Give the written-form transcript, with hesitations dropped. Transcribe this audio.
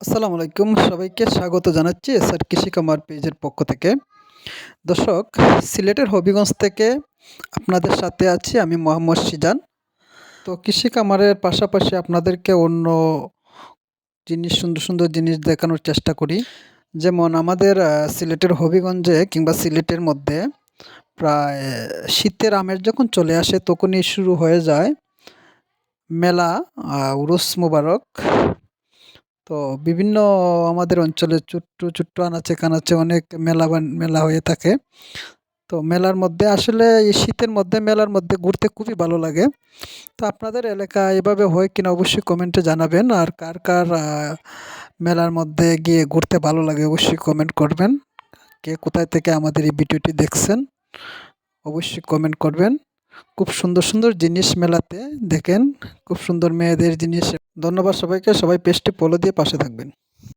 আসসালামু আলাইকুম। সবাইকে স্বাগত জানাচ্ছি এসআর কৃষি খামার পেজের পক্ষ থেকে। দর্শক, সিলেটের হবিগঞ্জ থেকে আপনাদের সাথে আছি আমি মোহাম্মদ সিজান। তো কৃষি খামারের পাশাপাশি আপনাদেরকে অন্য জিনিস সুন্দর, সুন্দর জিনিস দেখানোর চেষ্টা করি। যেমন আমাদের সিলেটের হবিগঞ্জে কিংবা সিলেটের মধ্যে প্রায় শীতের আমেজ যখন চলে আসে তখনই শুরু হয়ে যায় মেলা, উরুস মুবারক। তো বিভিন্ন আমাদের অঞ্চলে ছোট্ট, ছোট্ট আনাচে-কানাচে অনেক মেলা হয়ে থাকে। তো মেলার মধ্যে আসলে এই শীতের মধ্যে মেলার মধ্যে ঘুরতে খুবই ভালো লাগে। তো আপনাদের এলাকায় এভাবে হয় কিনা অবশ্যই কমেন্টে জানাবেন। আর কার, কার মেলার মধ্যে গিয়ে ঘুরতে ভালো লাগে অবশ্যই কমেন্ট করবেন। কে কোথায় থেকে আমাদের এই ভিডিওটি দেখছেন অবশ্যই কমেন্ট করবেন। খুব সুন্দর, সুন্দর জিনিস মেলাতে দেখেন। খুব সুন্দর মেয়েদের জিনিস। ধন্যবাদ সবাইকে। সবাই পেজটি ফলো দিয়ে পাশে থাকবেন।